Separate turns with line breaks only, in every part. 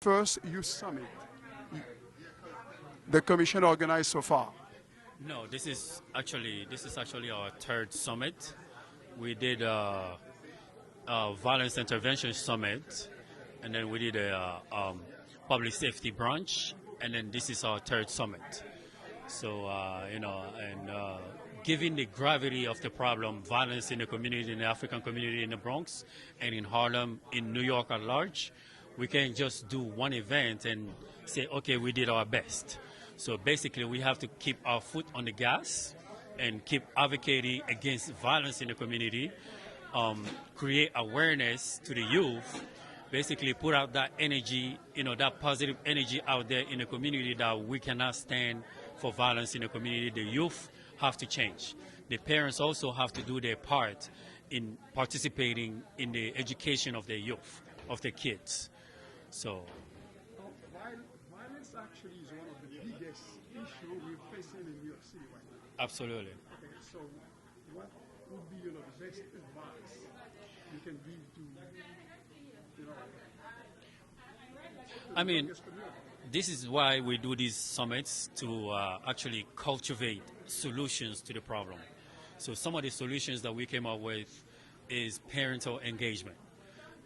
First youth summit the commission organized so far?
No, this is actually our third summit. We did a violence intervention summit, and then we did a public safety branch, and then this is our third summit. So given the gravity of the problem, violence in the community, in the African community in the Bronx, and in Harlem, in New York at large, we can't just do one event and say, okay, we did our best. So basically, we have to keep our foot on the gas and keep advocating against violence in the community, create awareness to the youth, basically put out that energy, that positive energy out there in the community that we cannot stand for violence in the community. The youth have to change. The parents also have to do their part in participating in the education of their youth, of their kids. So.
Violence actually is one of the biggest issues we're facing in New York City right now.
Absolutely.
Okay, so what would be the best advice you can give to
I mean, this is why we do these summits to actually cultivate solutions to the problem. So some of the solutions that we came up with is parental engagement,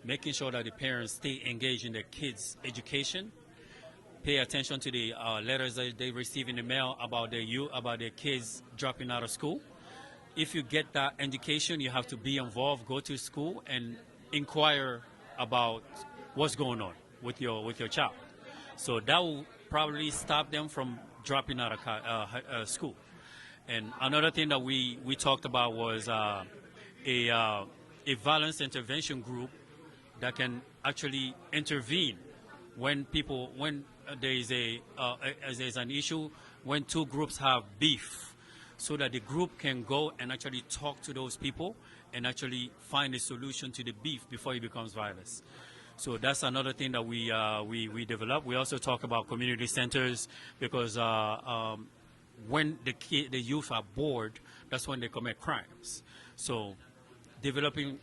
making sure that the parents stay engaged in their kids' education, pay attention to the letters that they receive in the mail about their kids dropping out of school. If you get that education, you have to be involved, go to school, and inquire about what's going on with your child. So that will probably stop them from dropping out of school. And another thing that we talked about was a violence intervention group that can actually intervene when there's an issue, when two groups have beef, so that the group can go and actually talk to those people and actually find a solution to the beef before it becomes violence. So that's another thing that we develop. We also talk about community centers because when the youth are bored, that's when they commit crimes. So developing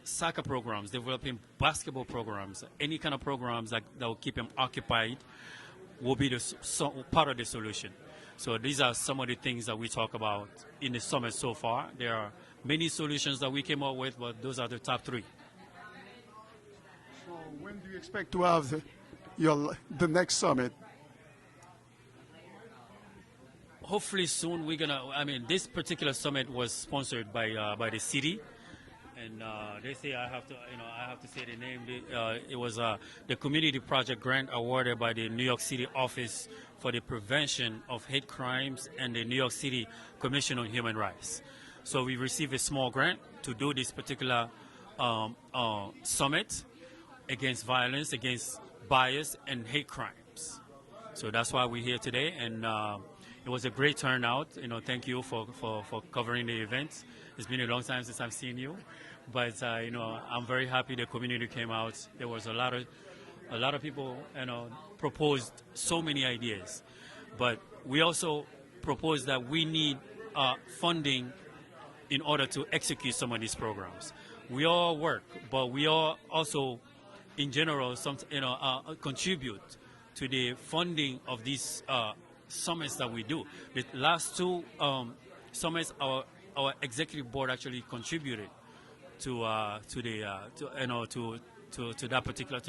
soccer programs, developing basketball programs, any kind of programs that will keep them occupied will be part of the solution. So these are some of the things that we talk about in the summit so far. There are many solutions that we came up with, but those are the top three.
So when do you expect to have the next summit?
Hopefully soon this particular summit was sponsored by the city. And they say I have to say the name. It was the Community Project Grant awarded by the New York City Office for the Prevention of Hate Crimes and the New York City Commission on Human Rights. So we received a small grant to do this particular summit against violence, against bias and hate crimes. So that's why we're here today, and it was a great turnout. Thank you for covering the event. It's been a long time since I've seen you, but I'm very happy the community came out. There was a lot of people, proposed so many ideas, but we also proposed that we need funding in order to execute some of these programs. We all work, but we all also, in general, contribute to the funding of these summits that we do. The last two summits, our executive board actually contributed to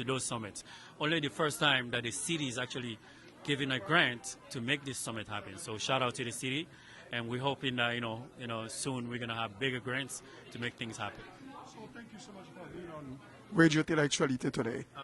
those summits. Only the first time that the city is actually giving a grant to make this summit happen. So shout out to the city, and we're hoping that soon we're gonna have bigger grants to make things happen.
So thank you so much for being on Radio Télé Actualité today.